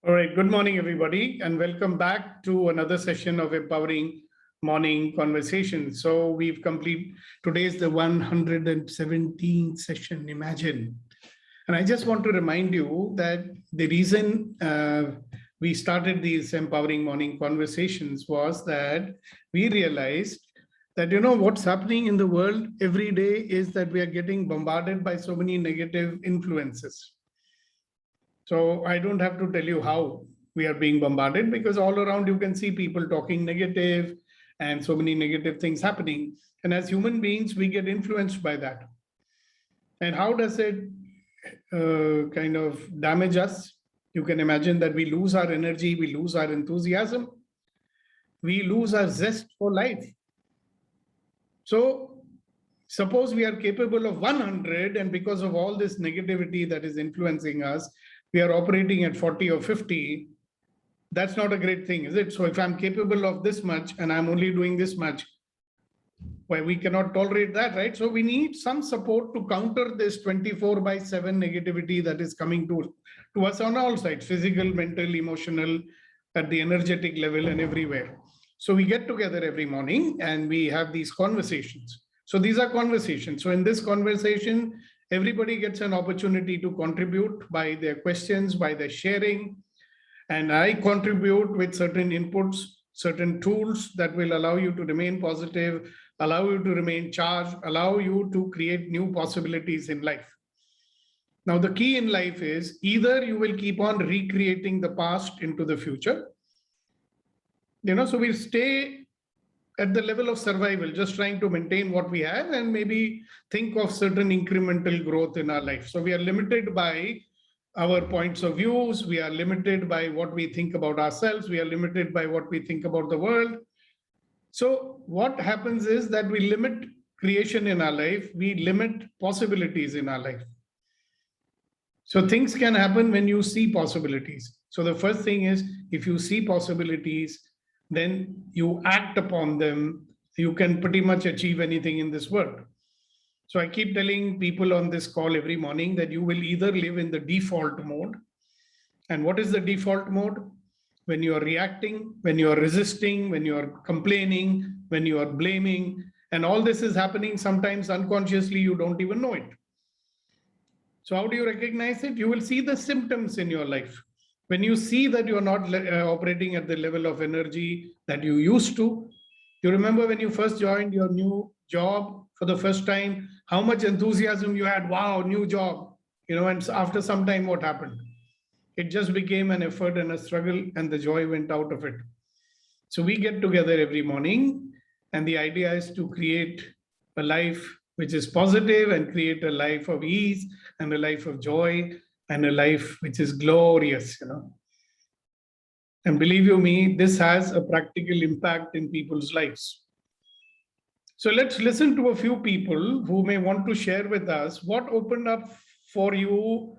All right, good morning, everybody, and welcome back to another session of Empowering Morning Conversation. So we've complete today's the 117th session, imagine. And I just want to remind you that the reason we started these Empowering Morning Conversations was that we realized that, what's happening in the world every day is that we are getting bombarded by so many negative influences. So I don't have to tell you how we are being bombarded, because all around you can see people talking negative and so many negative things happening. And as human beings, we get influenced by that. And how does it kind of damage us? You can imagine that we lose our energy, we lose our enthusiasm, we lose our zest for life. So suppose we are capable of 100, and because of all this negativity that is influencing us, we are operating at 40 or 50. That's not a great thing, is it? So if I'm capable of this much and I'm only doing this much, well, we cannot tolerate that, right? So we need some support to counter this 24/7 negativity that is coming to us on all sides, physical, mental, emotional, at the energetic level and everywhere. So we get together every morning and we have these conversations. So these are conversations. So in this conversation, everybody gets an opportunity to contribute by their questions, by their sharing. And I contribute with certain inputs, certain tools that will allow you to remain positive, allow you to remain charged, allow you to create new possibilities in life. Now, the key in life is either you will keep on recreating the past into the future, so we'll stay at the level of survival, just trying to maintain what we have and maybe think of certain incremental growth in our life. So we are limited by our points of views. We are limited by what we think about ourselves. We are limited by what we think about the world. So what happens is that we limit creation in our life. We limit possibilities in our life. So things can happen when you see possibilities. So the first thing is, if you see possibilities, then you act upon them. You can pretty much achieve anything in this world. So I keep telling people on this call every morning that you will either live in the default mode. And what is the default mode? When you are reacting, when you are resisting, when you are complaining, when you are blaming, and all this is happening sometimes unconsciously, you don't even know it. So how do you recognize it? You will see the symptoms in your life. When you see that you're not operating at the level of energy that you used to, you remember when you first joined your new job for the first time, how much enthusiasm you had. Wow, new job. And after some time, what happened? It just became an effort and a struggle, and the joy went out of it. So we get together every morning, and the idea is to create a life which is positive and create a life of ease and a life of joy and a life which is glorious, And believe you me, this has a practical impact in people's lives. So let's listen to a few people who may want to share with us what opened up for you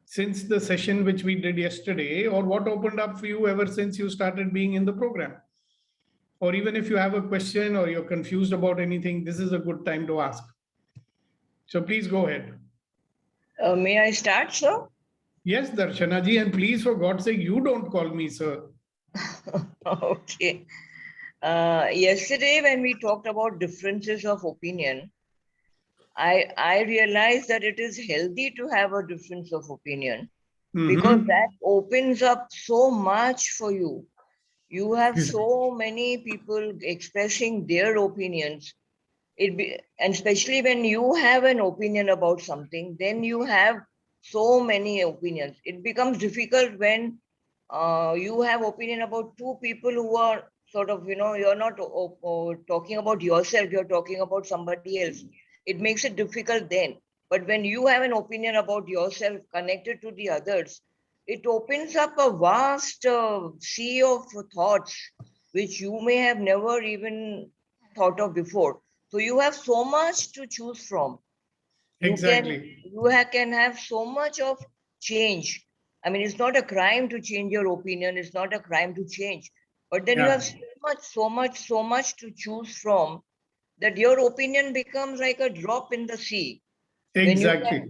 since the session which we did yesterday, or what opened up for you ever since you started being in the program. Or even if you have a question or you're confused about anything, this is a good time to ask. So please go ahead. May I start, sir? Yes, Darshana ji, and please, for God's sake, you don't call me sir. Okay. Yesterday, when we talked about differences of opinion, I realized that it is healthy to have a difference of opinion, because that opens up so much for you. You have so many people expressing their opinions. And especially when you have an opinion about something, then you have so many opinions. It becomes difficult when you have opinion about two people who are sort of, you're not talking about yourself, you're talking about somebody else. It makes it difficult then. But when you have an opinion about yourself connected to the others, it opens up a vast sea of thoughts which you may have never even thought of before. So you have so much to choose from. Exactly. You can have so much of change. I mean, it's not a crime to change your opinion. It's not a crime to change. But then you have so much to choose from, that your opinion becomes like a drop in the sea. Exactly.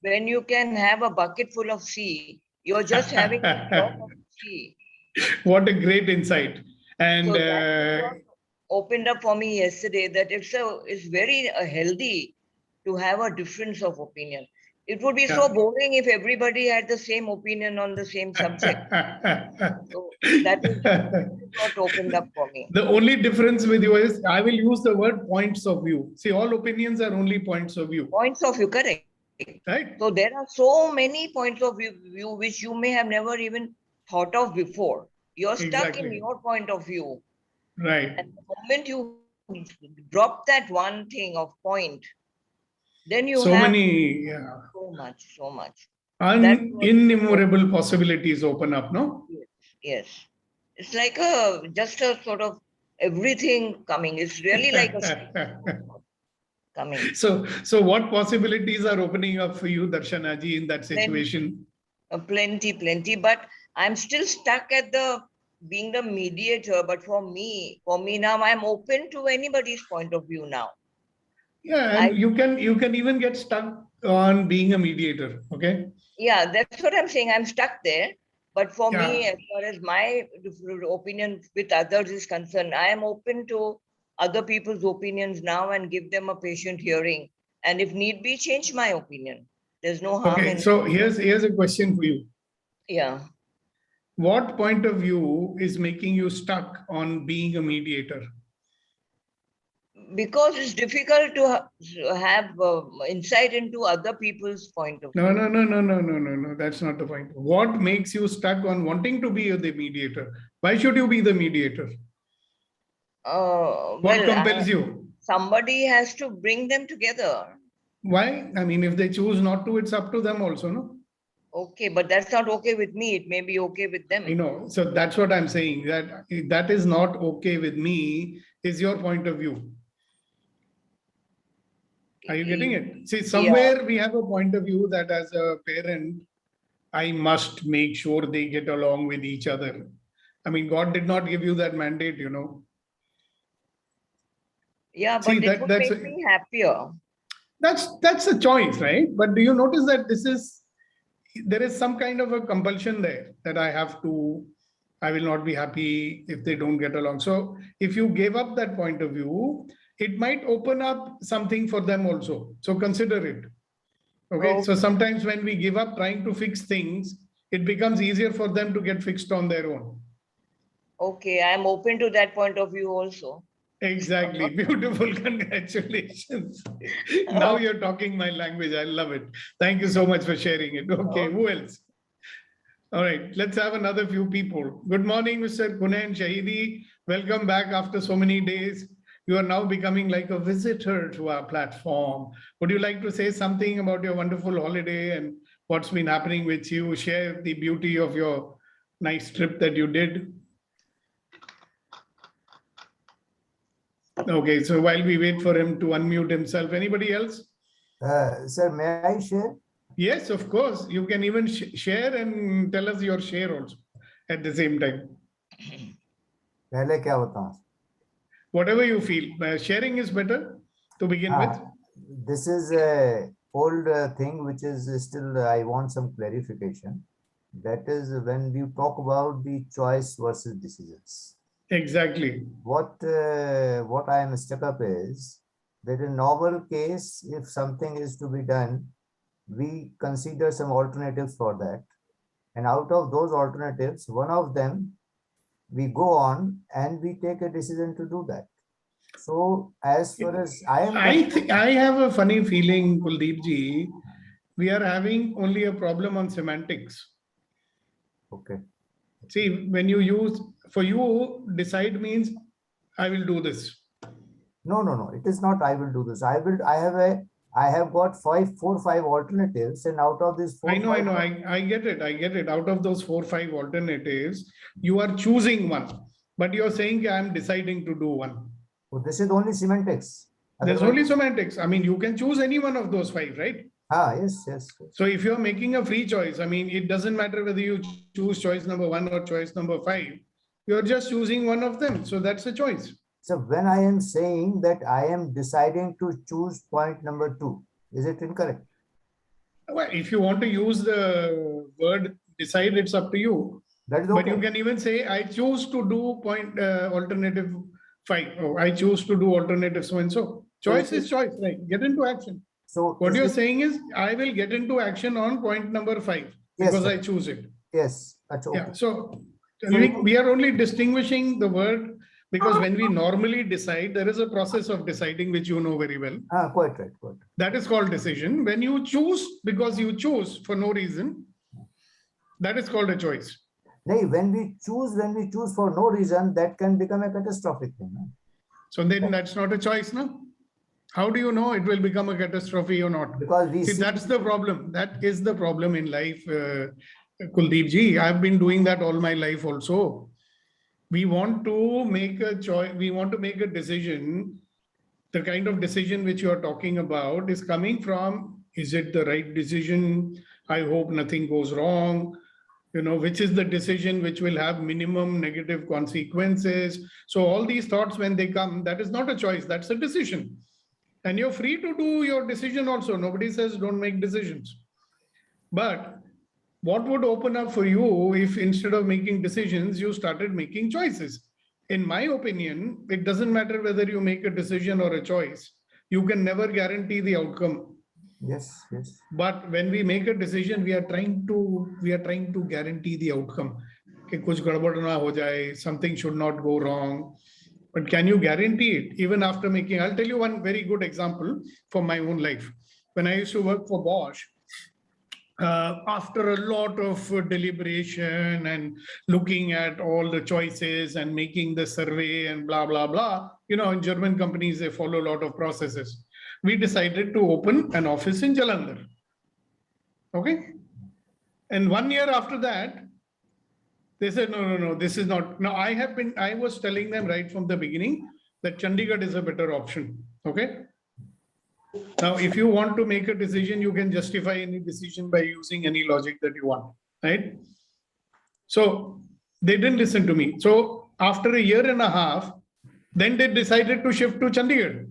When you can have a bucket full of sea, you're just having a drop of see. What a great insight. And So that opened up for me yesterday that it's very healthy to have a difference of opinion. It would be so boring if everybody had the same opinion on the same subject. So that is what opened up for me. the only difference with you is I will use the word points of view. See, all opinions are only points of view. Points of view, correct. Right? So there are so many points of view which you may have never even thought of before. You're stuck in Exactly. your point of view. Right. And the moment you drop that one thing of point, then you So have many so much. innumerable possibilities open up, no? Yes. It's like just a sort of everything coming. It's really like a coming. So what possibilities are opening up for you, Darshana ji, in that situation? Plenty. But I'm still stuck at being the mediator. But for me now, I'm open to anybody's point of view now. Yeah, and you can even get stuck on being a mediator. Okay. Yeah, that's what I'm saying. I'm stuck there. But for Yeah. me, as far as my opinion with others is concerned, I am open to other people's opinions now and give them a patient hearing. And if need be, change my opinion. There's no harm Okay. in So here's a question for you. Yeah. What point of view is making you stuck on being a mediator? Because it's difficult to have insight into other people's point of view. No. That's not the point. What makes you stuck on wanting to be the mediator? Why should you be the mediator? What compels you? Somebody has to bring them together. Why? I mean, if they choose not to, it's up to them also, no? Okay, but that's not okay with me. It may be okay with them. I know. So that's what I'm saying. That is not okay with me is your point of view. Are you getting it? See, somewhere we have a point of view that as a parent, I must make sure they get along with each other. I mean, God did not give you that mandate, you know. Yeah, but it would make me happier. That's a choice, right? But do you notice that there is some kind of a compulsion there that I will not be happy if they don't get along. So if you gave up that point of view, it might open up something for them also. So consider it. Okay. So sometimes when we give up trying to fix things, it becomes easier for them to get fixed on their own. Okay, I'm open to that point of view also. Exactly. Beautiful. Congratulations. Now you're talking my language. I love it. Thank you so much for sharing it. Okay. Who else? All right. Let's have another few people. Good morning, Mr. Kunain Shahidi. Welcome back after so many days. You are now becoming like a visitor to our platform. Would you like to say something about your wonderful holiday and what's been happening with you? Share the beauty of your nice trip that you did. Okay, so while we wait for him to unmute himself, anybody else? Sir, may I share? Yes, of course. You can even share and tell us your share also at the same time. पहले क्या बताऊं? Whatever you feel. Sharing is better to begin with. This is a old thing which is still I want some clarification. That is when we talk about the choice versus decisions. Exactly. What I am stuck up is that in normal case, if something is to be done, we consider some alternatives for that. And out of those alternatives, one of them, we go on and we take a decision to do that. So as far as I have a funny feeling, Kuldeep ji, we are having only a problem on semantics. Okay. See, when you use, for you, decide means I will do this. No. It is not I will do this. I have got 4 or 5 alternatives, and out of these 4 I know. I get it. Out of those 4 or 5 alternatives, you are choosing one, but you're saying I'm deciding to do one. So this is only semantics. There's only semantics. I mean, you can choose any one of those 5, right? Yes. So if you're making a free choice, I mean, it doesn't matter whether you choose choice number 1 or choice number 5. You're just choosing one of them. So that's a choice. So when I am saying that I am deciding to choose point number 2, is it incorrect? Well, if you want to use the word decide, it's up to you. That is But you okay. can even say, I choose to do alternative 5. Oh, I choose to do alternative so and so. Choice is choice, right? Get into action. So What is you're it, saying is, I will get into action on point number 5 yes, because sir. I choose it. Yes, that's okay. Yeah. So So we are only distinguishing the word because when we normally decide, there is a process of deciding, which you know very well. quite right, quite. That is called decision. When you choose because you choose for no reason, that is called a choice. No, when we choose for no reason, that can become a catastrophic thing. No? So then that's not a choice, no? How do you know it will become a catastrophe or not? Because we See, that's the problem. That is the problem in life, Kuldeep ji. I've been doing that all my life also. We want to make a choice. We want to make a decision. The kind of decision which you are talking about is coming from, is it the right decision? I hope nothing goes wrong. You know, which is the decision which will have minimum negative consequences. So all these thoughts, when they come, that is not a choice, that's a decision. And you're free to do your decision also. Nobody says don't make decisions. But what would open up for you if instead of making decisions, you started making choices? In my opinion, it doesn't matter whether you make a decision or a choice. You can never guarantee the outcome. yes, yes. But when we make a decision, we are trying to guarantee the outcome. कि कुछ गड़बड़ ना हो जाए, something should not go wrong. But can you guarantee it even after making? I'll tell you one very good example from my own life. When I used to work for Bosch, after a lot of deliberation and looking at all the choices and making the survey and blah, blah, blah, you know, in German companies, they follow a lot of processes. We decided to open an office in Jalandhar. Okay. And 1 year after that, they said, no, this is not. Now, I was telling them right from the beginning that Chandigarh is a better option. Okay. Now, if you want to make a decision, you can justify any decision by using any logic that you want, right? So they didn't listen to me. So after a year and a half, then they decided to shift to Chandigarh.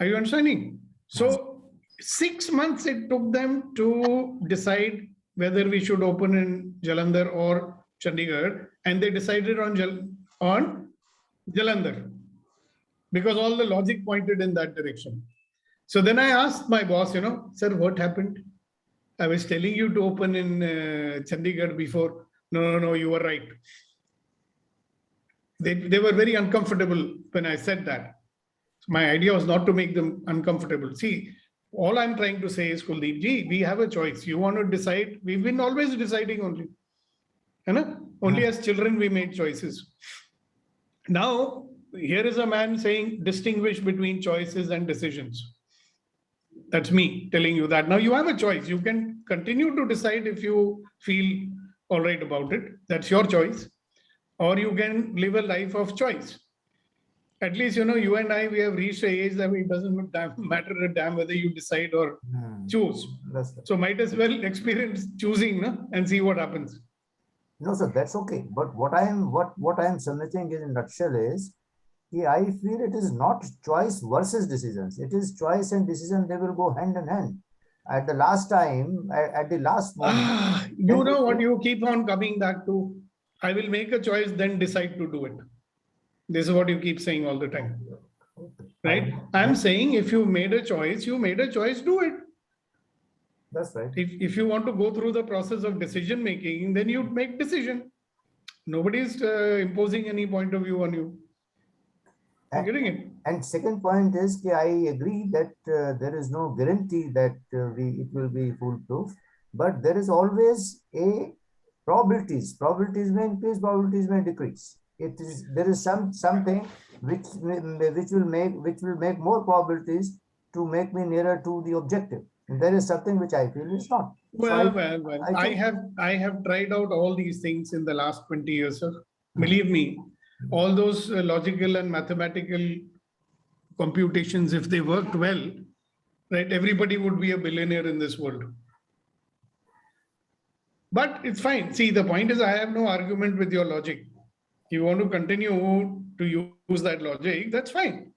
Are you understanding? So 6 months it took them to decide whether we should open in Jalandhar or Chandigarh, and they decided on Jalandhar because all the logic pointed in that direction. So then I asked my boss, sir, what happened? I was telling you to open in Chandigarh before. No, you were right. They were very uncomfortable when I said that. So my idea was not to make them uncomfortable. See, all I'm trying to say is, Kuldeep ji, we have a choice. You want to decide. We've been always deciding only. Only as children we made choices. Now, here is a man saying, distinguish between choices and decisions. That's me telling you that. Now you have a choice. You can continue to decide if you feel all right about it. That's your choice. Or you can live a life of choice. At least, you and I, we have reached an age that it doesn't matter a damn whether you decide or choose. That's right. So might as well experience choosing and see what happens. No, sir, that's okay. But what I am submitting in a nutshell is, I feel it is not choice versus decisions. It is choice and decision. They will go hand in hand. At the last time, at the last moment. You know what you keep on coming back to? I will make a choice, then decide to do it. This is what you keep saying all the time. Right? I'm saying if you made a choice, do it. That's right. If you want to go through the process of decision making, then you make decision. Nobody is imposing any point of view on you. You're getting it? And second point is, I agree that there is no guarantee that it will be foolproof, but there is always a probabilities. Probabilities may increase, probabilities may decrease. There is something which will make more probabilities to make me nearer to the objective. And there is something which I feel is not. Well. I have tried out all these things in the last 20 years, sir. Believe me, all those logical and mathematical computations, if they worked well, right, everybody would be a billionaire in this world. But it's fine. See, the point is, I have no argument with your logic. You want to continue to use that logic, that's fine.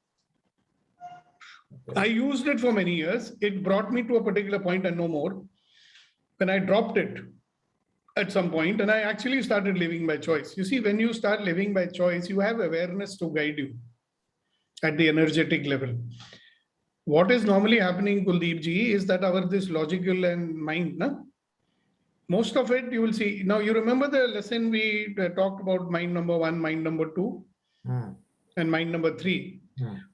I used it for many years. It brought me to a particular point and no more. When I dropped it, at some point, and I actually started living by choice. You see, when you start living by choice, you have awareness to guide you at the energetic level. What is normally happening, Kuldeep ji, is that our this logical and mind, na? Most of it you will see. Now, you remember the lesson we talked about mind number 1, mind number 2, and mind number 3.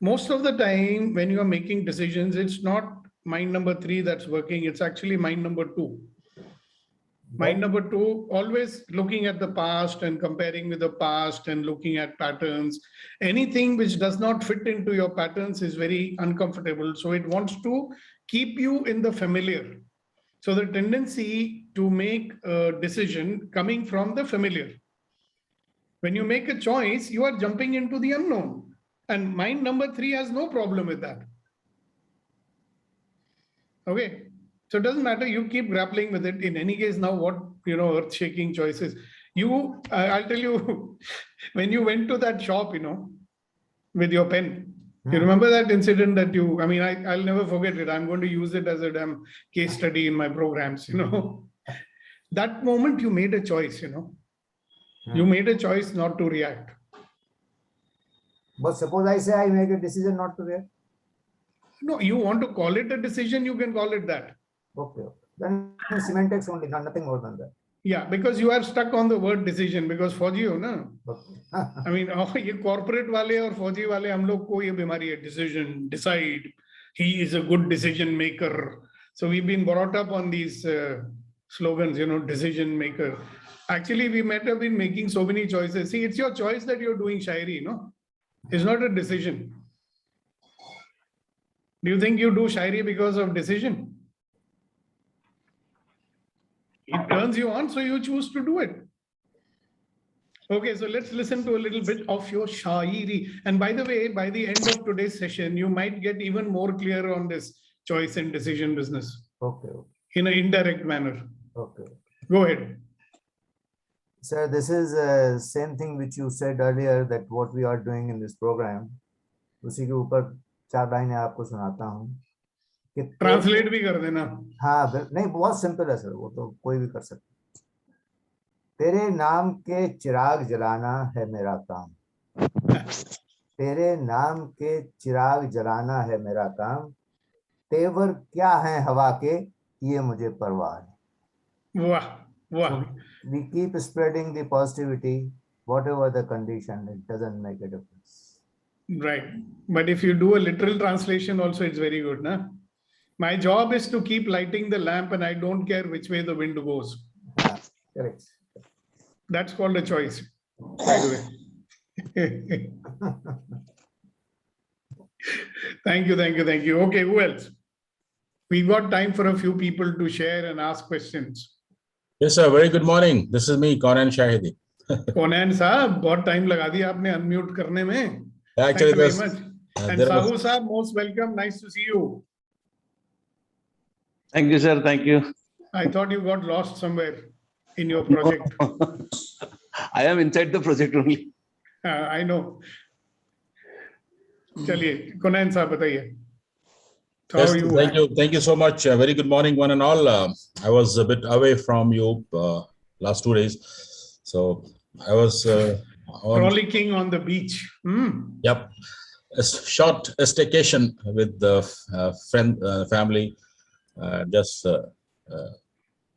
Most of the time, when you are making decisions, it's not mind number 3 that's working, it's actually mind number 2. Mind number 2, always looking at the past and comparing with the past and looking at patterns. Anything which does not fit into your patterns is very uncomfortable. So it wants to keep you in the familiar. So the tendency to make a decision coming from the familiar. When you make a choice, you are jumping into the unknown. And mind number 3 has no problem with that. Okay. So it doesn't matter. You keep grappling with it. In any case, now what, earth-shaking choices. I'll tell you, when you went to that shop, with your pen, you remember that incident that I'll never forget it. I'm going to use it as a damn case study in my programs, That moment you made a choice, You made a choice not to react. But suppose I say I make a decision not to react. No, you want to call it a decision, you can call it that. Okay. Then semantics only, nothing more than that. Yeah, because you are stuck on the word decision, because Fauji ho na. Okay. ये corporate वाले और फौजी वाले हम लोग को ये बीमारी है, decision, decide. He is a good decision maker. So we've been brought up on these slogans, decision maker. Actually, we might have been making so many choices. See, it's your choice that you're doing shairi, It's not a decision. Do you think you do shairi because of decision? It turns you on, so you choose to do it. Okay, so let's listen to a little bit of your shairi. And by the way, by the end of today's session, you might get even more clear on this choice and decision business. Okay. In an indirect manner. Okay. Go ahead. Sir, this is the same thing which you said earlier, that what we are doing in this program. उसी के ऊपर 4 लाइनें आपको सुनाता हूँ. Translate भी कर देना. हाँ, नहीं, बहुत सिंपल है सर, वो तो कोई भी कर सकता. तेरे नाम के चिराग जलाना है मेरा काम. तेरे नाम के चिराग जलाना है मेरा काम. तेवर क्या है हवा के, ये मुझे परवाह है. वाह वाह. We keep spreading the positivity, whatever the condition, it doesn't make a difference. Right. But if you do a literal translation also, it's very good, na? My job is to keep lighting the lamp and I don't care which way the wind goes. Correct. That's called a choice, by the way. Thank you. Okay, who else? We got time for a few people to share and ask questions. Yes, sir. Very good morning. This is me, Conan Shahidi. Conan साहब, बहुत time लगा दिया आपने unmute करने में. Actually, Thank you very much. And Sahu साहब, most welcome. Nice to see you. Thank you, sir. Thank you. I thought you got lost somewhere in your project. I am inside the project only. I know. चलिए, Conan साहब बताइए. How Yes, are you? thank you so much. Very good morning, one and all. I was a bit away from you last 2 days, so I was Frolicking on the beach. Yep, a short staycation with the family, just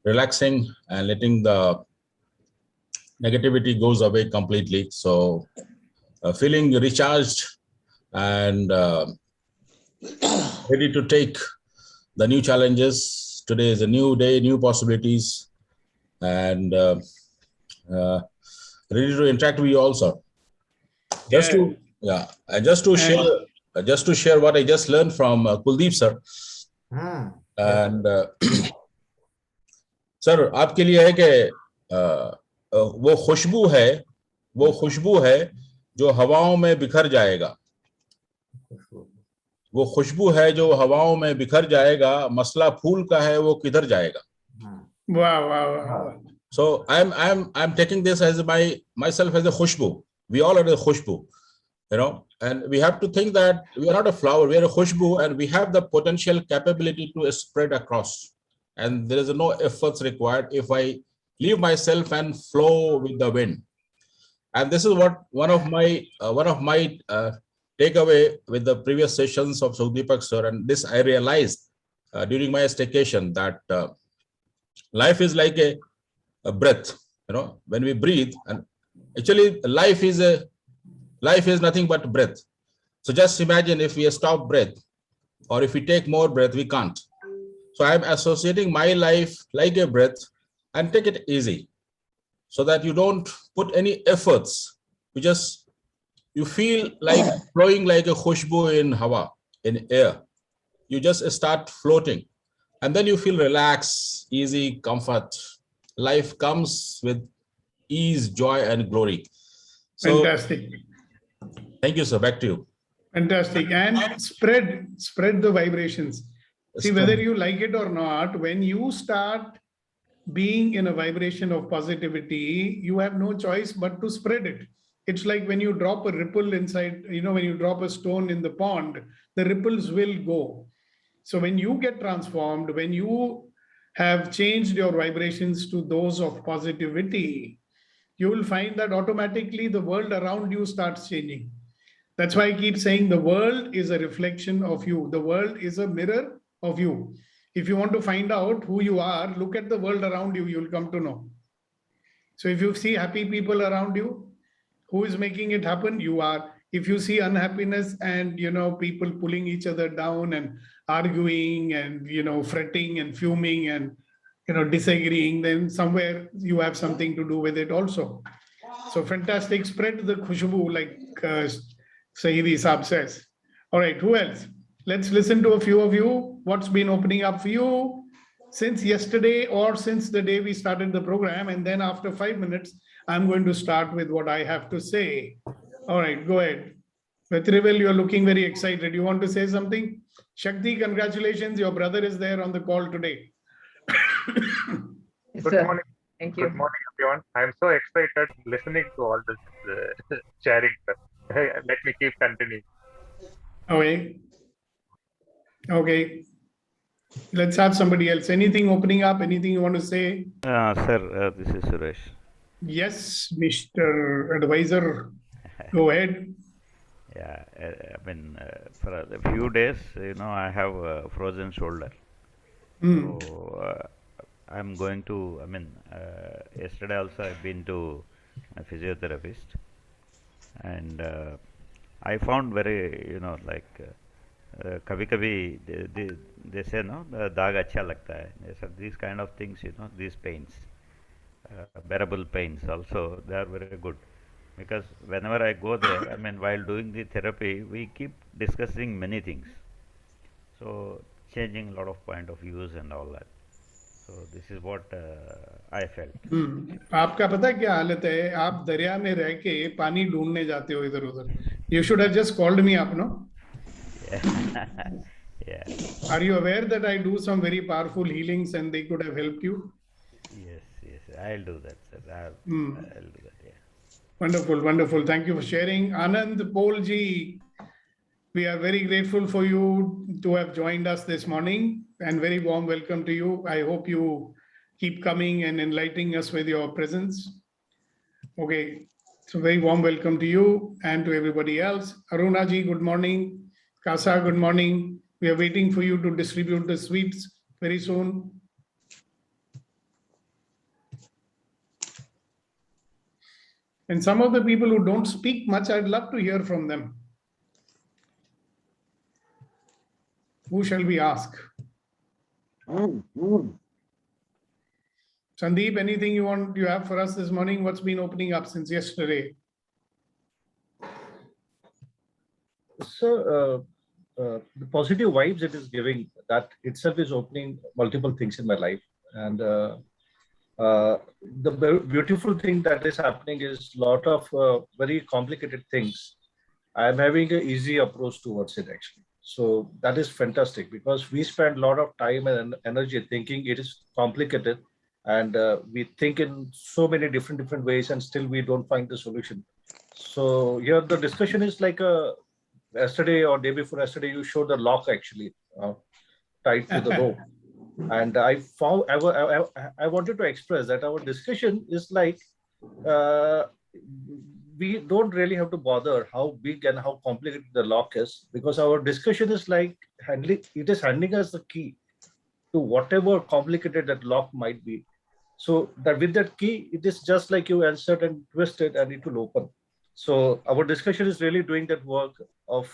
relaxing and letting the negativity goes away completely. So feeling recharged and ready to take the new challenges. Today is a new day, new possibilities, and ready to interact with you also. Just to share what I just learned from Kuldeep sir. And sir, आपके लिए है कि वो खुशबू है जो हवाओं में बिखर जाएगा. वो खुशबू है जो हवाओं में बिखर जाएगा. मसला फूल का है, वो किधर जाएगा. Wow. So I'm taking this as myself as a khushbu. We all are a khushbu, and we have to think that we are not a flower, we are a khushbu, and we have the potential capability to spread across. And there is no efforts required if I leave myself and flow with the wind. And this is what one of my takeaway with the previous sessions of Sukdeepak sir, and this I realized during my staycation, that life is like a breath. When we breathe, and actually life is nothing but breath. So just imagine if we stop breath, or if we take more breath, we can't. So I'm associating my life like a breath, and take it easy, so that you don't put any efforts. You feel like flowing like a khushbu in hawa, in air. You just start floating, and then you feel relaxed, easy, comfort. Life comes with ease, joy, and glory. So Fantastic. thank you, sir. Back to you. Fantastic. And spread the vibrations. See, whether you like it or not, when you start being in a vibration of positivity, you have no choice but to spread it. It's like when you drop a ripple inside, when you drop a stone in the pond, the ripples will go. So when you get transformed, when you have changed your vibrations to those of positivity, you will find that automatically the world around you starts changing. That's why I keep saying the world is a reflection of you. The world is a mirror of you. If you want to find out who you are, look at the world around you, you'll come to know. So if you see happy people around you, who is making it happen? You are. If you see unhappiness and, people pulling each other down and arguing and, fretting and fuming and, disagreeing, then somewhere you have something to do with it also. So fantastic. Spread the khushbu, like Sayyidi Saab says. All right, who else? Let's listen to a few of you. What's been opening up for you since yesterday or since the day we started the program? And then after 5 minutes, I'm going to start with what I have to say. All right, go ahead. Vetrivel, you're looking very excited. You want to say something? Shakti, congratulations. Your brother is there on the call today. Yes, Good sir. morning. Thank you. Good morning, everyone. I'm so excited listening to all this sharing. Let me keep continuing. Okay. Let's have somebody else. Anything opening up? Anything you want to say? Sir, this is Suresh. Yes, Mr. Advisor. Go ahead. Yeah, for a few days, I have a frozen shoulder. So I'm going to, yesterday also I've been to a physiotherapist, and I found very, kabhi kabhi they say, no, daag acha lagta hai. So these kind of things, these pains, bearable pains also, they are very good. Because whenever I go there, while doing the therapy, we keep discussing many things. So changing a lot of point of views and all that. So this is what I felt. आपका पता क्या हालत है? आप दरिया में रह के पानी ढूंढने जाते हो इधर उधर. You should have just called me up, no? Yeah. Are you aware that I do some very powerful healings and they could have helped you? Yes, I'll do that, sir. I'll do that. Yeah. Wonderful. Thank you for sharing. Anand Polji, we are very grateful for you to have joined us this morning, and very warm welcome to you. I hope you keep coming and enlightening us with your presence. Okay, so very warm welcome to you and to everybody else. Aruna ji, good morning. Kasa, good morning. We are waiting for you to distribute the sweets very soon. And some of the people who don't speak much, I'd love to hear from them. Who shall we ask? Sandeep, anything you have for us this morning? What's been opening up since yesterday? So the positive vibes it is giving, that itself is opening multiple things in my life. And the beautiful thing that is happening is a lot of very complicated things. I'm having an easy approach towards it actually. So that is fantastic, because we spend a lot of time and energy thinking it is complicated, and we think in so many different ways, and still we don't find the solution. So here the discussion is like yesterday or day before yesterday, you showed the lock actually tied to the rope. And I found I wanted to express that our discussion is like we don't really have to bother how big and how complicated the lock is, because our discussion is like handing us the key to whatever complicated that lock might be. So that with that key, it is just like you insert and twist it and it will open. So our discussion is really doing that work of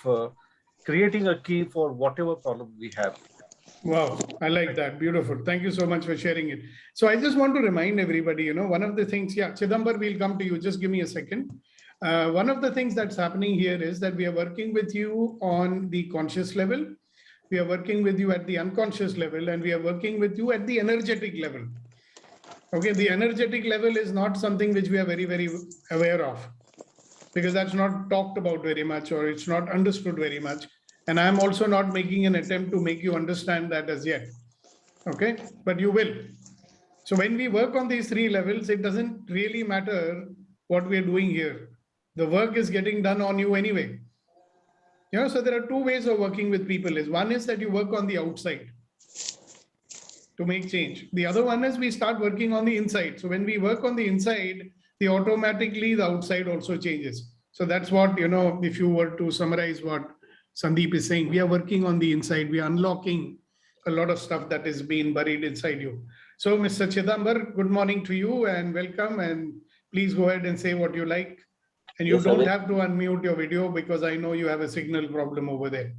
creating a key for whatever problem we have. Wow, I like that. Beautiful. Thank you so much for sharing it. So I just want to remind everybody, one of the things, yeah, Chidambar, we'll come to you. Just give me a second. One of the things that's happening here is that we are working with you on the conscious level. We are working with you at the unconscious level, and we are working with you at the energetic level. Okay, the energetic level is not something which we are very, very aware of, because that's not talked about very much, or it's not understood very much. And I'm also not making an attempt to make you understand that as yet. Okay, but you will. So when we work on these three levels, it doesn't really matter what we're doing here. The work is getting done on you anyway. So there are two ways of working with people. One is that you work on the outside to make change. The other one is we start working on the inside. So when we work on the inside, automatically the outside also changes. So that's what, if you were to summarize what Sandeep is saying, we are working on the inside. We are unlocking a lot of stuff that is being buried inside you. So Mr. Chidambar, good morning to you and welcome. And please go ahead and say what you like. And you don't have to unmute your video because I know you have a signal problem over there.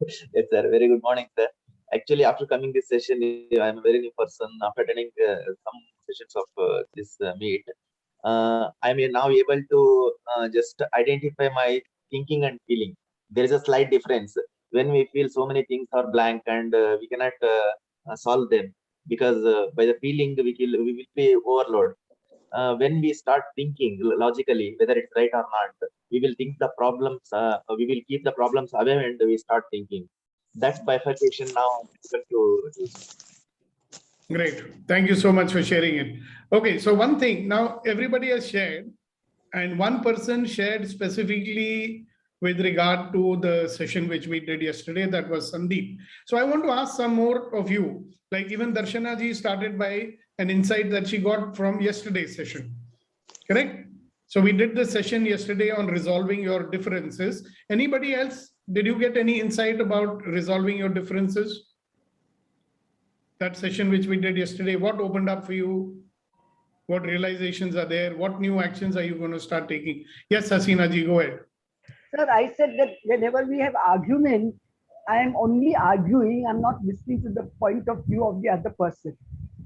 Yes, sir. Very good morning, sir. Actually, after coming this session, I am a very new person. After attending some sessions of this meet, I am now able to just identify my thinking and feeling. There is a slight difference. When we feel so many things are blank and we cannot solve them, because by the feeling we will be overloaded. When we start thinking logically, whether it's right or not, we will think the problems, we will keep the problems away and we start thinking. That's bifurcation now. Great. Thank you so much for sharing it. Okay, so one thing, now everybody has shared, and one person shared specifically with regard to the session which we did yesterday, that was Sandeep. So I want to ask some more of you, like even Darshana ji started by an insight that she got from yesterday's session, correct? So we did the session yesterday on resolving your differences. Anybody else, did you get any insight about resolving your differences? That session which we did yesterday, what opened up for you? What realizations are there? What new actions are you going to start taking? Yes, Hasina ji, go ahead. Sir, I said that whenever we have argument, I am only arguing. I'm not listening to the point of view of the other person.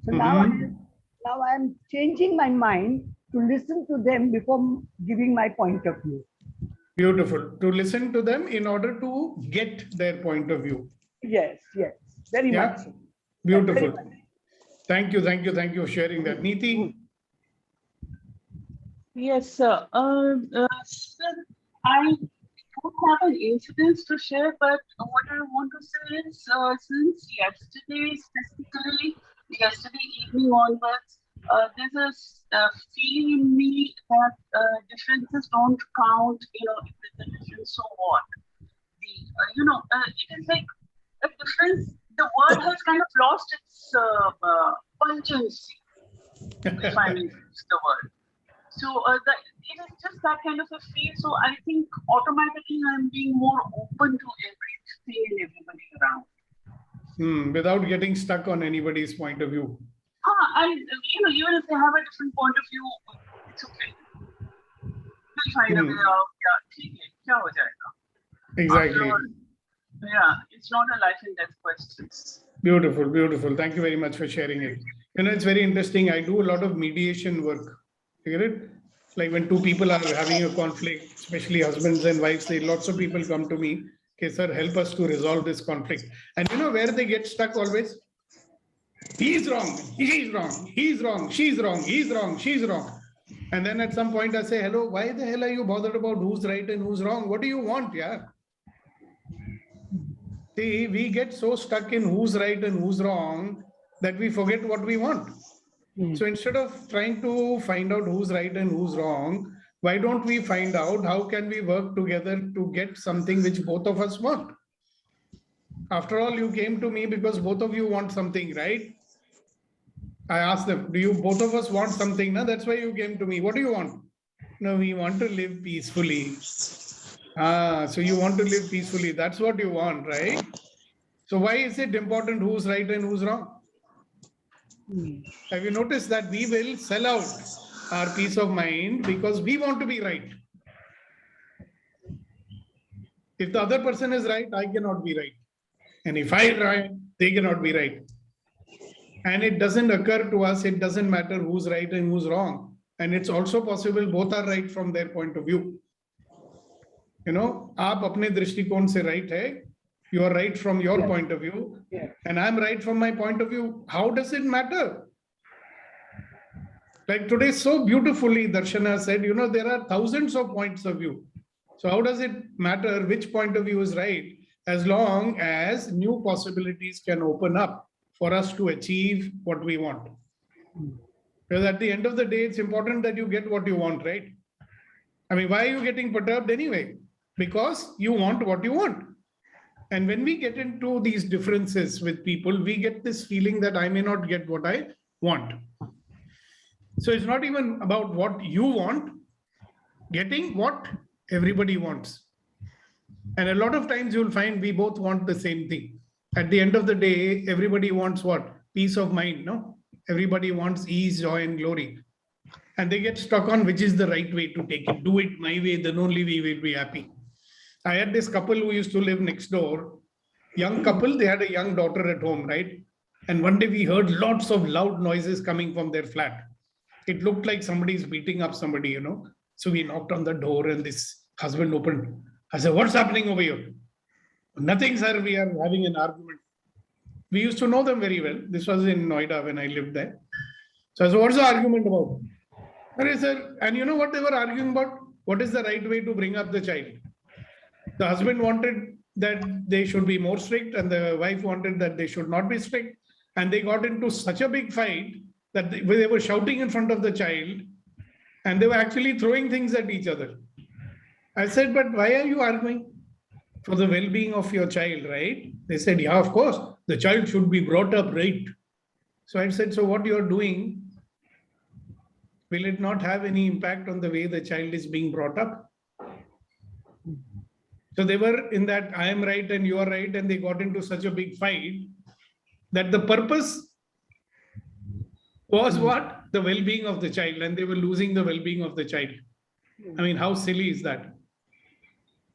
So now I am changing my mind to listen to them before giving my point of view. Beautiful. To listen to them in order to get their point of view. Yes, yes. Very much. Beautiful. Thank you for sharing that. Neeti? Yes, sir. Sir, I don't have an incident to share, but what I want to say is, since yesterday, specifically yesterday evening onwards, there's a feeling in me that differences don't count, if there's a difference, so what? It is like a difference, the word has kind of lost its pungency, if I may use the word. So it is just that kind of a feel. So I think automatically I'm being more open to everything and everybody around. Without getting stuck on anybody's point of view. Even if they have a different point of view, it's okay. We'll find a way out. Exactly. It's not a life and death question. Beautiful, beautiful. Thank you very much for sharing it. It's very interesting. I do a lot of mediation work. You get it? Like when two people are having a conflict, especially husbands and wives, lots of people come to me. Okay, sir, help us to resolve this conflict. And you know where they get stuck always? He's wrong, he's wrong, he's wrong, she's wrong, he's wrong, she's wrong. And then at some point I say, hello, why the hell are you bothered about who's right and who's wrong? What do you want, yeah? See, we get so stuck in who's right and who's wrong that we forget what we want. So instead of trying to find out who's right and who's wrong, why don't we find out how can we work together to get something which both of us want? After all, you came to me because both of you want something, right? I asked them, do you both of us want something? No, that's why you came to me. What do you want? No, we want to live peacefully. So you want to live peacefully. That's what you want, right? So why is it important who's right and who's wrong? Have you noticed that we will sell out our peace of mind because we want to be right? If the other person is right, I cannot be right. And if I'm right, they cannot be right. And it doesn't occur to us, it doesn't matter who's right and who's wrong. And it's also possible both are right from their point of view. You know, आप अपने दृष्टिकोण से right है, you are right from your point of view, and I'm right from my point of view. How does it matter? Like today, so beautifully, Darshana said, you know, there are thousands of points of view. So how does it matter which point of view is right, as long as new possibilities can open up for us to achieve what we want? Because at the end of the day, it's important that you get what you want, right? I mean, why are you getting perturbed anyway? Because you want what you want. And when we get into these differences with people, we get this feeling that I may not get what I want. So it's not even about what you want, getting what everybody wants. And a lot of times you'll find we both want the same thing. At the end of the day, everybody wants what? Peace of mind, no? Everybody wants ease, joy, and glory. And they get stuck on which is the right way to take it. Do it my way, then only we will be happy. I had this couple who used to live next door. Young couple, they had a young daughter at home, right? And one day we heard lots of loud noises coming from their flat. It looked like somebody's beating up somebody, you know. So we knocked on the door and this husband opened. I said, what's happening over here? Nothing, sir. We are having an argument. We used to know them very well. This was in Noida when I lived there. So I said, what's the argument about? And you know what they were arguing about? What is the right way to bring up the child? The husband wanted that they should be more strict and the wife wanted that they should not be strict. And they got into such a big fight that they were shouting in front of the child and they were actually throwing things at each other. I said, but why are you arguing? For the well-being of your child, right? They said, yeah, of course, the child should be brought up right. So I said, so what you're doing, will it not have any impact on the way the child is being brought up? So they were in that I am right and you are right, and they got into such a big fight that the purpose was what? The well-being of the child, and they were losing the well-being of the child. I mean, how silly is that?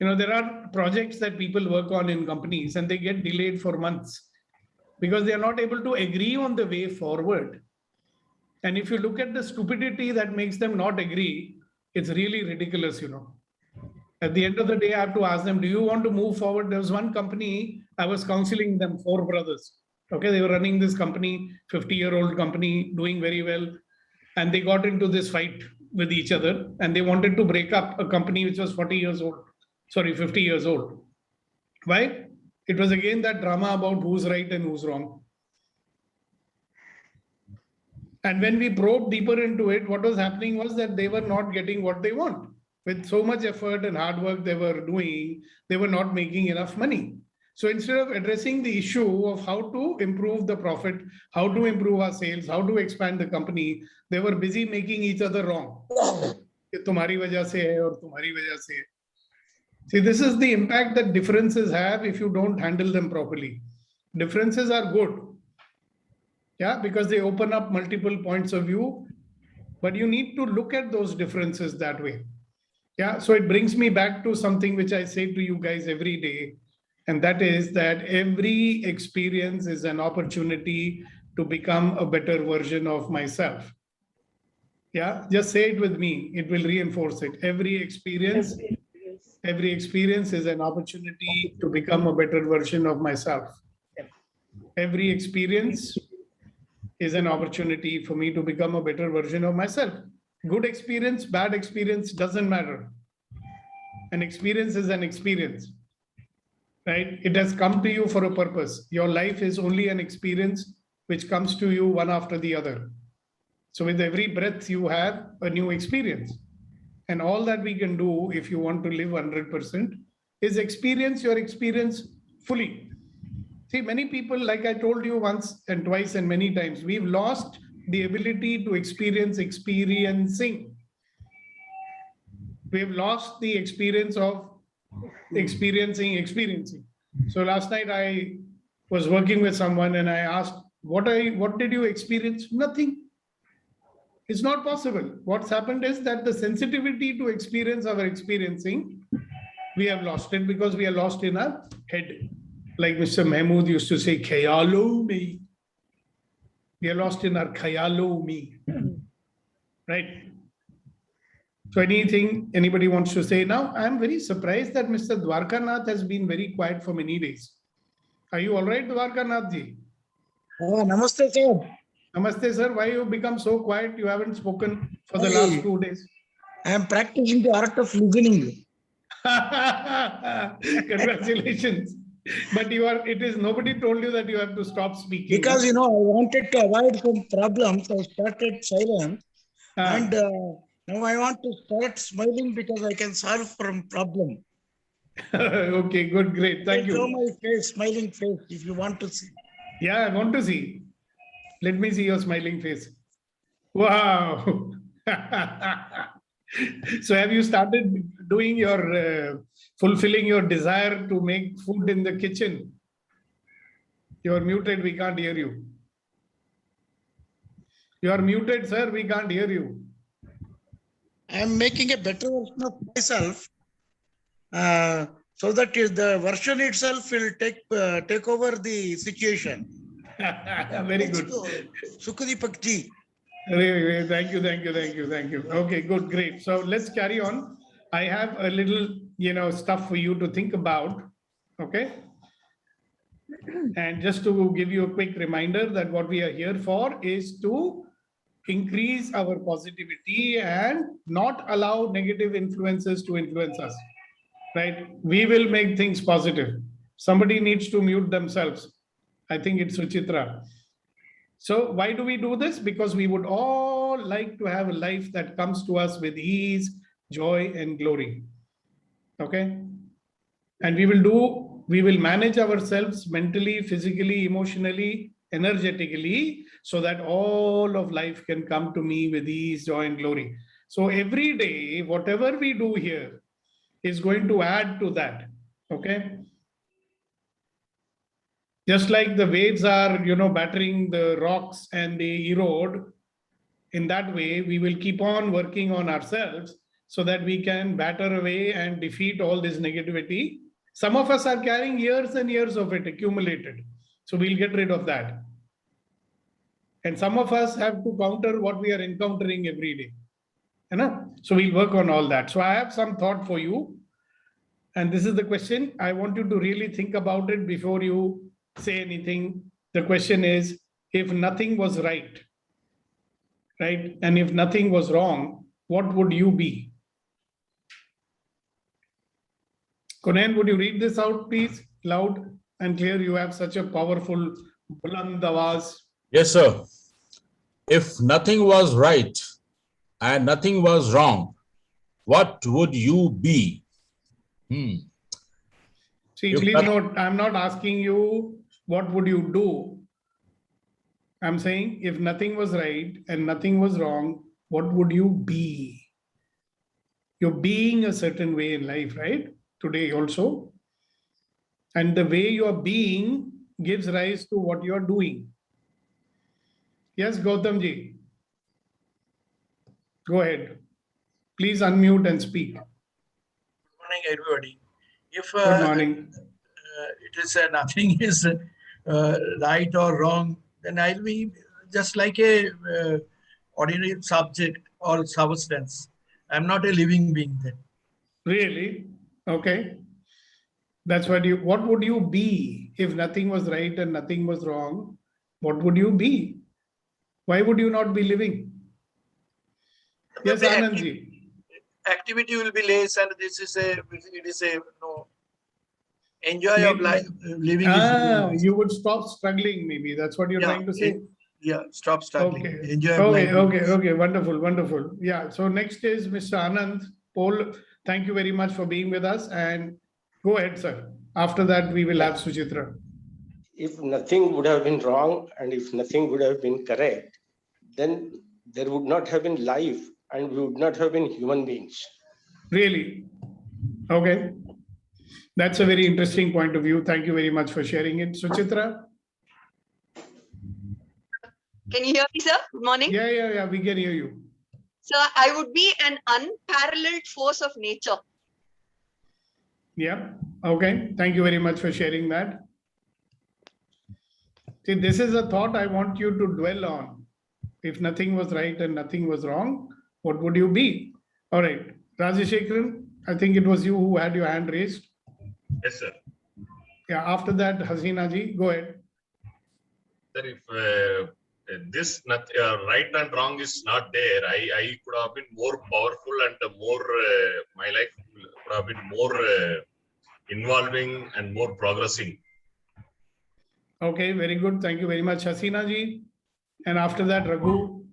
You know, there are projects that people work on in companies and they get delayed for months because they are not able to agree on the way forward. And if you look at the stupidity that makes them not agree, it's really ridiculous, you know. At the end of the day, I have to ask them, do you want to move forward? There was one company, I was counseling them, 4 brothers. Okay, they were running this company, 50-year-old company, doing very well. And they got into this fight with each other and they wanted to break up a company which was 50 years old. Why? It was again that drama about who's right and who's wrong. And when we probed deeper into it, what was happening was that they were not getting what they want. With so much effort and hard work they were doing, they were not making enough money. So instead of addressing the issue of how to improve the profit, how to improve our sales, how to expand the company, they were busy making each other wrong. तुम्हारी वजह से है और तुम्हारी वजह से है. See, this is the impact that differences have if you don't handle them properly. Differences are good. Yeah, because they open up multiple points of view, but you need to look at those differences that way. Yeah, so it brings me back to something which I say to you guys every day, and that is that every experience is an opportunity to become a better version of myself. Yeah, just say it with me. It will reinforce it. Every experience is an opportunity to become a better version of myself. Every experience is an opportunity for me to become a better version of myself. Good experience, bad experience, doesn't matter. An experience is an experience, right? It has come to you for a purpose. Your life is only an experience which comes to you one after the other. So with every breath you have a new experience. And all that we can do if you want to live 100% is experience your experience fully. See, many people, like I told you once and twice and many times, we've lost the ability to experience experiencing. We've lost the experience of experiencing. So last night I was working with someone and I asked, what did you experience? Nothing. It's not possible. What's happened is that the sensitivity to experience our experiencing, we have lost it because we are lost in our head. Like Mr. Mahmood used to say, khayalo me. We are lost in our khayalo me. Right? So anything anybody wants to say now? I'm very surprised that Mr. Dwarkanath has been very quiet for many days. Are you all right, Dwarkanath ji? Namaste, sir. Namaste, sir. Why you become so quiet? You haven't spoken for the last 2 days. I am practicing the art of listening. Congratulations. But nobody told you that you have to stop speaking. Because, I wanted to avoid some problems. I started silent. And now I want to start smiling because I can solve from problem. Okay, good, great. Thank you. Show my face, smiling face, if you want to see. Yeah, I want to see. Let me see your smiling face. Wow. So have you started doing fulfilling your desire to make food in the kitchen? You're muted, we can't hear you. You are muted, sir, we can't hear you. I'm making a better version of myself so that the version itself will take over the situation. Very good. Sukadipak ji. Thank you. Okay, good, great. So let's carry on. I have a little, stuff for you to think about. Okay. And just to give you a quick reminder that what we are here for is to increase our positivity and not allow negative influences to influence us. Right? We will make things positive. Somebody needs to mute themselves. I think it's Suchitra. So why do we do this? Because we would all like to have a life that comes to us with ease, joy, and glory. Okay? And we will manage ourselves mentally, physically, emotionally, energetically, so that all of life can come to me with ease, joy, and glory. So every day, whatever we do here is going to add to that. Okay? Just like the waves are, battering the rocks and they erode, in that way, we will keep on working on ourselves so that we can batter away and defeat all this negativity. Some of us are carrying years and years of it accumulated. So we'll get rid of that. And some of us have to counter what we are encountering every day. So we'll work on all that. So I have some thought for you. And this is the question. I want you to really think about it before you say anything. The question is, if nothing was right, and if nothing was wrong, what would you be? Kunayan, would you read this out, please? Loud and clear. You have such a powerful buland awaz. Yes, sir. If nothing was right and nothing was wrong, what would you be? See, please note, I'm not asking you what would you do. I'm saying if nothing was right and nothing was wrong, what would you be? You're being a certain way in life, right? Today also. And the way you're being gives rise to what you're doing. Yes, Gautam ji. Go ahead. Please unmute and speak. Good morning, everybody. If Good morning. It is nothing is right or wrong, then I'll be just like a ordinary subject or substance. I'm not a living being then. Really? Okay. That's what would you be if nothing was right and nothing was wrong? What would you be? Why would you not be living? Yes, Anandji. Activity will be less, and it is a enjoy of life, living. You would stop struggling, maybe. That's what you're trying to say? Yeah, stop struggling. Okay. Enjoy life. Okay. Wonderful. Yeah. So next is Mr. Anand Paul. Thank you very much for being with us. And go ahead, sir. After that, we will have Suchitra. if nothing would have been wrong and if nothing would have been correct, then there would not have been life and we would not have been human beings. Really? Okay. That's a very interesting point of view. Thank you very much for sharing it. Suchitra? Can you hear me, sir? Good morning. Yeah. We can hear you. So I would be an unparalleled force of nature. Yeah. Okay. Thank you very much for sharing that. See, this is a thought I want you to dwell on. If nothing was right and nothing was wrong, what would you be? All right. Rajashekharan, I think it was you who had your hand raised. Yes, sir. Yeah. After that, Hasina ji, go ahead. Sir, if this right and wrong is not there, I could have been more powerful and more, my life could have been more involving and more progressing. Okay, very good. Thank you very much, Hasina ji. And after that, Raghu.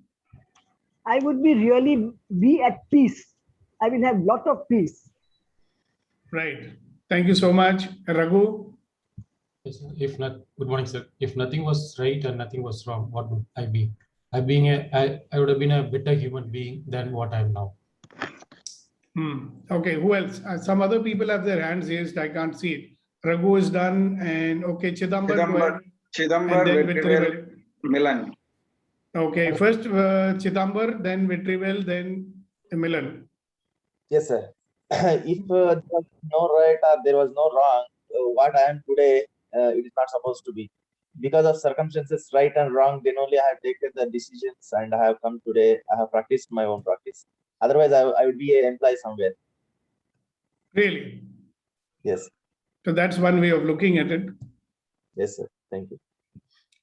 I would really be at peace. I will have lot of peace. Right. Thank you so much. Raghu. Yes, good morning, sir. If nothing was right and nothing was wrong, what would I be? I would have been a better human being than what I am now. Okay, who else? Some other people have their hands raised. I can't see it. Raghu is done, and okay, Chidambar, Vetrivel, Milan. Okay, first Chidambar, then Vetrivel, then Milan. Yes, sir. If there was no right or there was no wrong, what I am today, it is not supposed to be. Because of circumstances, right and wrong, then only I have taken the decisions and I have come today. I have practiced my own practice. Otherwise, I would be an employee somewhere. Really? Yes. So that's one way of looking at it. Yes, sir. Thank you.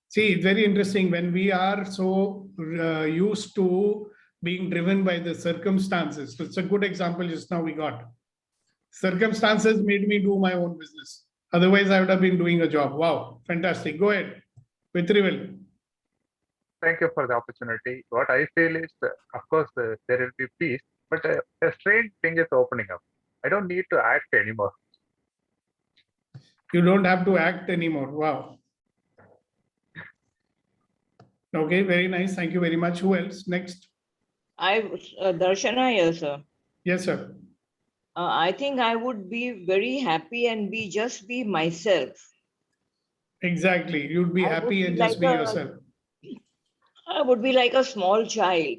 See, it's very interesting when we are so used to being driven by the circumstances. So it's a good example just now we got. Circumstances made me do my own business. Otherwise, I would have been doing a job. Wow, fantastic. Go ahead, Vetrivel. Thank you for the opportunity. What I feel is, of course, there will be peace, but a strange thing is opening up. I don't need to act anymore. You don't have to act anymore. Wow. Okay, very nice. Thank you very much. Who else? Next. Darshana here, sir. Yes, sir. I think I would be very happy and just be myself. Exactly. You'd be happy and just be yourself. I would be like a small child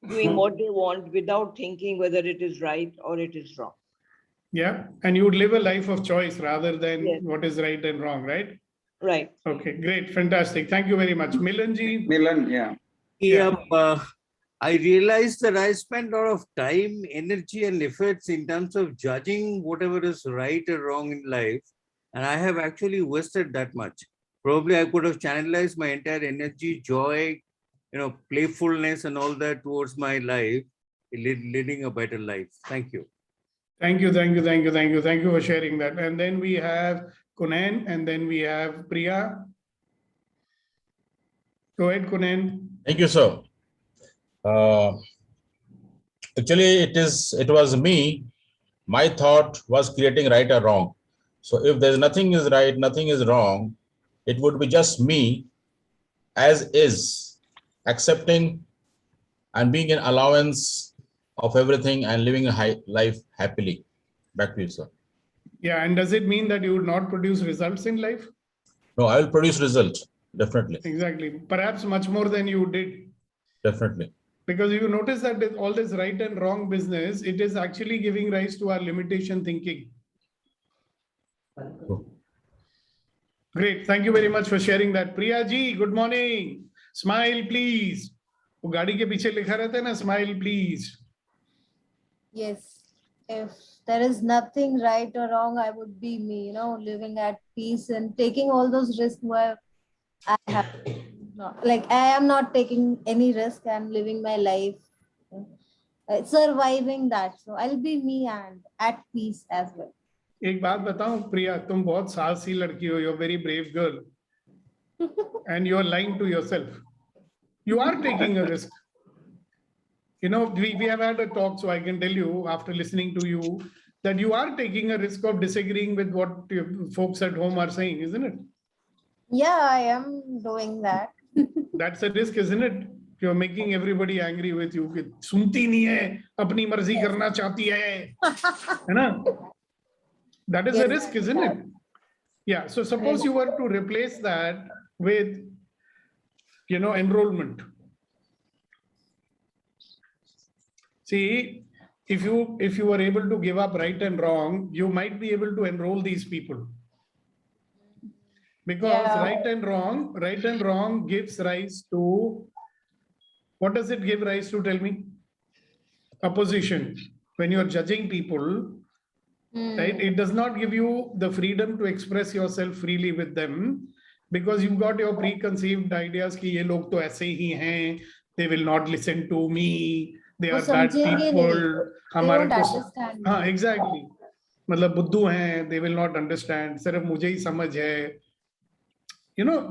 doing what they want without thinking whether it is right or it is wrong. Yeah. And you would live a life of choice rather than what is right and wrong, right? Right. Okay, great. Fantastic. Thank you very much. Milanji. Milan, yeah. I realized that I spend a lot of time, energy, and efforts in terms of judging whatever is right or wrong in life. And I have actually wasted that much. Probably I could have channelized my entire energy, joy, playfulness, and all that towards my life, leading a better life. Thank you. Thank you for sharing that. And then we have Kunan, and then we have Priya. Go ahead, Kunan. Thank you, sir. Actually, it was me. My thought was creating right or wrong. So if there's nothing is right, nothing is wrong, it would be just me as is, accepting and being in allowance of everything and living a life happily. Back to you, sir. Yeah, and does it mean that you would not produce results in life? No, I will produce results, definitely. Exactly. Perhaps much more than you did. Definitely. Because you notice that all this right and wrong business, it is actually giving rise to our limitation thinking. Great. Thank you very much for sharing that. Priya ji, good morning. Smile, please. वो गाड़ी के पीछे लिखा रहता है ना, smile, please. Yes. If there is nothing right or wrong, I would be me, living at peace and taking all those risks where I have. I am not taking any risk. I'm living my life, surviving that. So I'll be me and at peace as well. एक बात बताऊं प्रिया, तुम बहुत साहसी लड़की हो. You're a very brave girl. And you're lying to yourself. You are taking a risk. We have had a talk, so I can tell you after listening to you that you are taking a risk of disagreeing with what folks at home are saying, isn't it? Yeah, I am doing that. That's a risk, isn't it? You're making everybody angry with you. कि सुनती नहीं है, अपनी मर्जी करना चाहती है ना? That is a risk, isn't it? Yeah. So suppose you were to replace that with, enrollment. See, if you were able to give up right and wrong, you might be able to enroll these people. Because right and wrong gives rise to, what does it give rise to? Tell me. Opposition. When you're judging people, right? It does not give you the freedom to express yourself freely with them, because you've got your preconceived ideas कि ये लोग तो ऐसे ही हैं, they will not listen to me, they are bad people. हमारे को, हाँ, exactly. मतलब बुद्धू हैं, they will not understand. सिर्फ मुझे ही समझ है.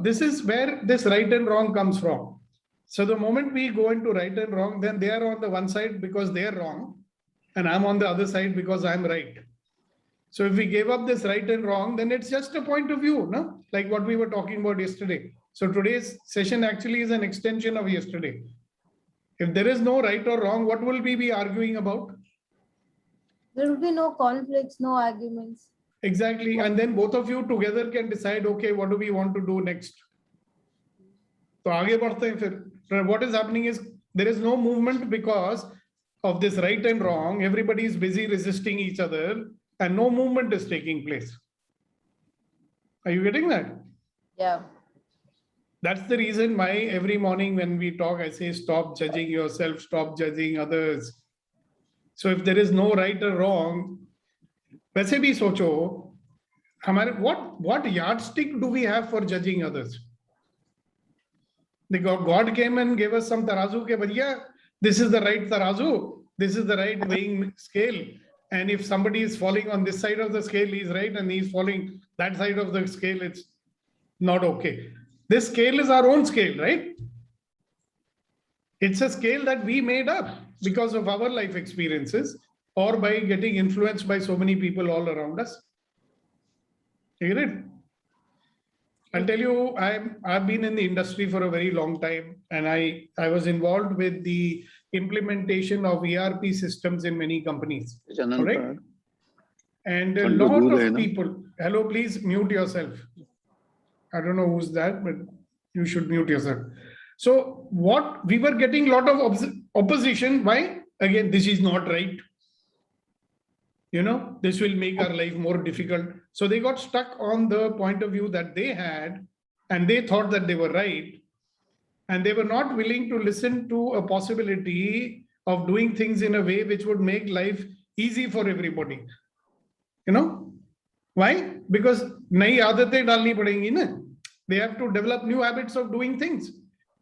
This is where this right and wrong comes from. So the moment we go into right and wrong, then they are on the one side because they are wrong, and I'm on the other side because I'm right. So if we gave up this right and wrong, then it's just a point of view, no? Like what we were talking about yesterday. So today's session actually is an extension of yesterday. If there is no right or wrong, what will we be arguing about? There will be no conflicts, no arguments. Exactly. And then both of you together can decide, okay, what do we want to do next? So आगे बढ़ते हैं फिर. What is happening is there is no movement because of this right and wrong. Everybody is busy resisting each other and no movement is taking place. Are you getting that? Yeah. That's the reason why every morning when we talk, I say, stop judging yourself, stop judging others. So if there is no right or wrong, वैसे भी सोचो हमारे what yardstick do we have for judging others? God came and gave us some tarazu ke bhaiya, this is the right tarazu, this is the right weighing scale, and if somebody is falling on this side of the scale, he is right, and he is falling that side of the scale, it's not okay. This scale is our own scale, right? It's a scale that we made up because of our life experiences, or by getting influenced by so many people all around us. You get it? I'll tell you, I've been in the industry for a very long time, and I was involved with the implementation of ERP systems in many companies. Correct? And a lot of people, hello, please mute yourself. I don't know who's that, but you should mute yourself. So what we were getting a lot of opposition. Why? Again, this is not right. This will make our life more difficult. So they got stuck on the point of view that they had, and they thought that they were right. And they were not willing to listen to a possibility of doing things in a way which would make life easy for everybody. Why? Because nayi aadatein dalni padenge na. They have to develop new habits of doing things.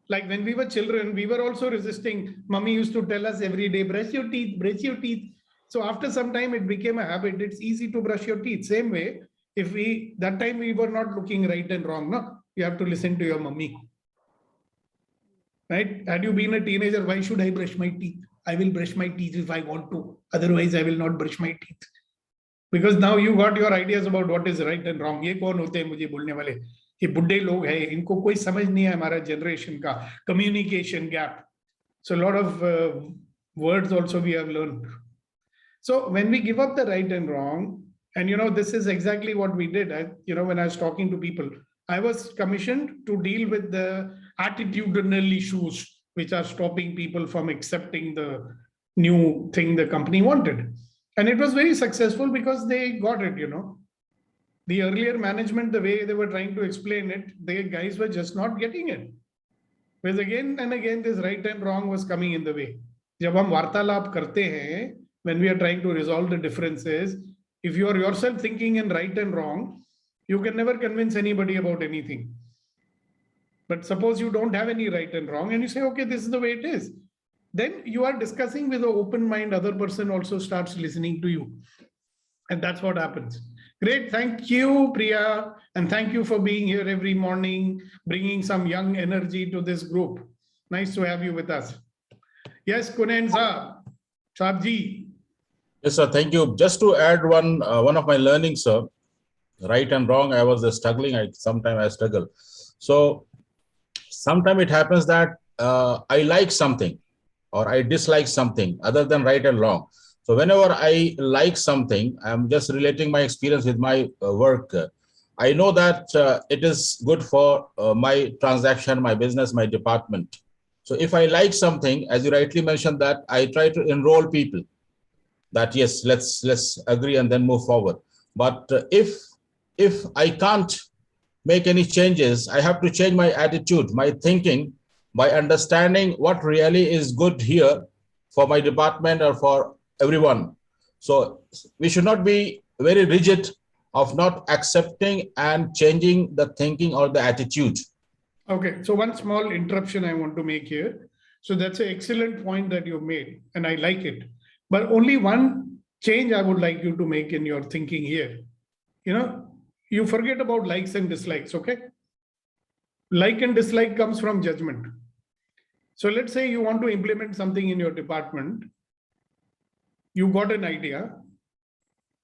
Like when we were children, we were also resisting. Mummy used to tell us every day, brush your teeth, brush your teeth. So after some time, it became a habit. It's easy to brush your teeth. Same way, that time we were not looking right and wrong. No, you have to listen to your mummy. Right? Had you been a teenager, why should I brush my teeth? I will brush my teeth if I want to. Otherwise, I will not brush my teeth. Because now you got your ideas about what is right and wrong. ये कौन होते हैं मुझे बोलने वाले? ये बुड्ढे लोग हैं. इनको कोई समझ नहीं है हमारा generation का communication gap. So a lot of words also we have learned. So when we give up the right and wrong, and this is exactly what we did. When I was talking to people, I was commissioned to deal with the attitudinal issues which are stopping people from accepting the new thing the company wanted. And it was very successful because they got it, The earlier management, the way they were trying to explain it, the guys were just not getting it. Because again and again, this right and wrong was coming in the way. जब हम वार्तालाप करते हैं, when we are trying to resolve the differences, if you are yourself thinking in right and wrong, you can never convince anybody about anything. But suppose you don't have any right and wrong and you say, okay, this is the way it is. Then you are discussing with an open mind, other person also starts listening to you. And that's what happens. Great. Thank you, Priya. And thank you for being here every morning, bringing some young energy to this group. Nice to have you with us. Yes, Kunen Saab ji. Yes, sir. Thank you. Just to add one of my learnings, sir. right and wrong, I was struggling. Sometimes I struggle. So sometimes it happens that I like something or I dislike something other than right and wrong. So whenever I like something, I'm just relating my experience with my work. I know that it is good for my transaction, my business, my department. So if I like something, as you rightly mentioned, that I try to enroll people that yes, let's agree and then move forward. But if I can't make any changes, I have to change my attitude, my thinking, by understanding what really is good here for my department or for everyone. So we should not be very rigid of not accepting and changing the thinking or the attitude. Okay, so one small interruption I want to make here. So that's an excellent point that you made, and I like it. But only one change I would like you to make in your thinking here. You forget about likes and dislikes, okay? Like and dislike comes from judgment. So let's say you want to implement something in your department. You got an idea,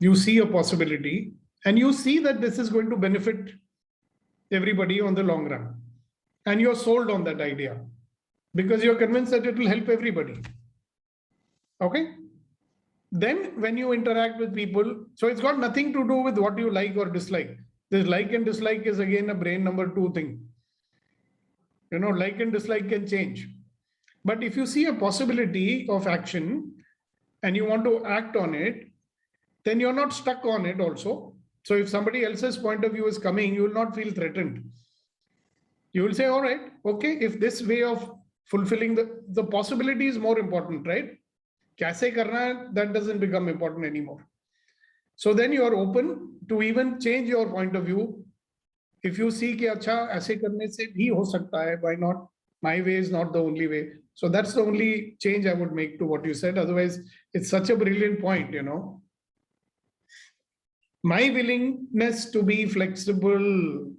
you see a possibility, and you see that this is going to benefit everybody on the long run. And you're sold on that idea because you're convinced that it will help everybody. Okay? Then when you interact with people, so it's got nothing to do with what you like or dislike. This like and dislike is again a brain number 2 thing. Like and dislike can change. But if you see a possibility of action and you want to act on it, then you're not stuck on it also. So if somebody else's point of view is coming, you will not feel threatened. You will say, all right, okay, if this way of fulfilling the possibility is more important, right? Kaise karna hai, that doesn't become important anymore. So then you are open to even change your point of view. If you see कि अच्छा ऐसे करने से भी हो सकता है, why not? My way is not the only way. So that's the only change I would make to what you said. Otherwise, it's such a brilliant point, My willingness to be flexible,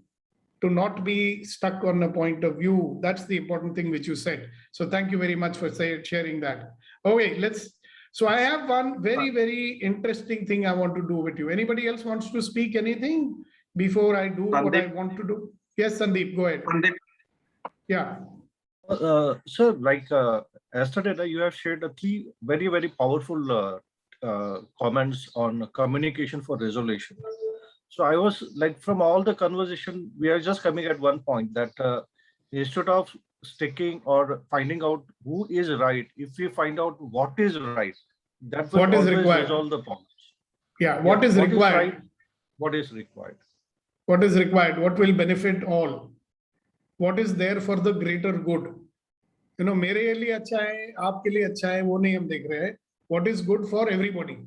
to not be stuck on a point of view, that's the important thing which you said. So thank you very much for sharing that. Okay, so I have one very, very interesting thing I want to do with you. Anybody else wants to speak anything before I do what I want to do? Yes, Sandeep, go ahead. Sandeep. Yeah. Sir, like yesterday, you have shared 3 very, very powerful comments on communication for resolution. So I was like, from all the conversation, we are just coming at one point that instead of sticking or finding out who is right, if we find out what is right, that will always resolve the problems. Yeah, what is required? Right, what is required? What is required? What will benefit all? What is there for the greater good? मेरे लिए अच्छा है, आपके लिए अच्छा है, वो नहीं हम देख रहे हैं. What is good for everybody?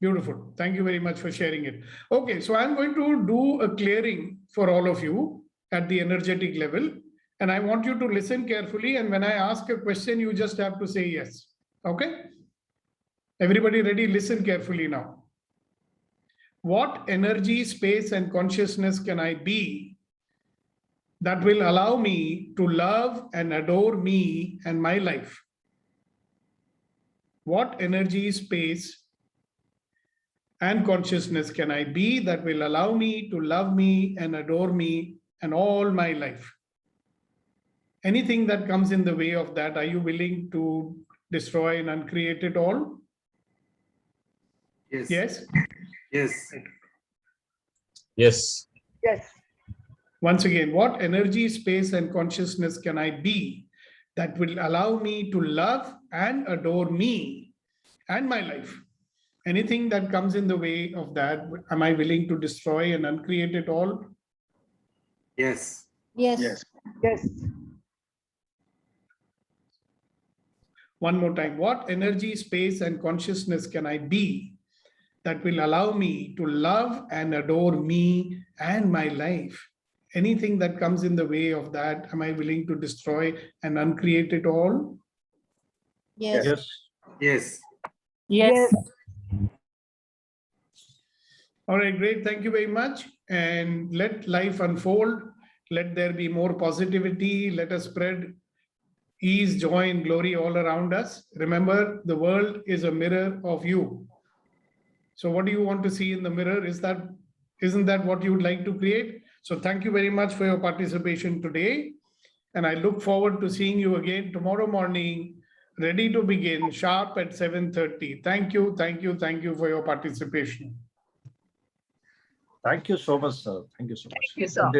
Beautiful. Thank you very much for sharing it. Okay, so I'm going to do a clearing for all of you at the energetic level. And I want you to listen carefully. And when I ask a question, you just have to say yes. Okay? Everybody ready? Listen carefully now. What energy, space, and consciousness can I be that will allow me to love and adore me and my life? What energy, space, and consciousness can I be that will allow me to love me and adore me and all my life? Anything that comes in the way of that, are you willing to destroy and uncreate it all? Yes. Yes? Yes. Yes. Yes. Once again, what energy, space, and consciousness can I be that will allow me to love and adore me and my life? Anything that comes in the way of that, am I willing to destroy and uncreate it all? Yes. Yes. Yes. Yes. One more time. What energy, space, and consciousness can I be that will allow me to love and adore me and my life? Anything that comes in the way of that, am I willing to destroy and uncreate it all? Yes. Yes. Yes. Yes. All right, great. Thank you very much. And let life unfold. Let there be more positivity. Let us spread ease, joy, and glory all around us. Remember, the world is a mirror of you. So what do you want to see in the mirror? Isn't that what you would like to create? So thank you very much for your participation today. And I look forward to seeing you again tomorrow morning, ready to begin sharp at 7:30. Thank you, thank you, thank you for your participation. Thank you so much, sir. Thank you so much. Thank you, sir.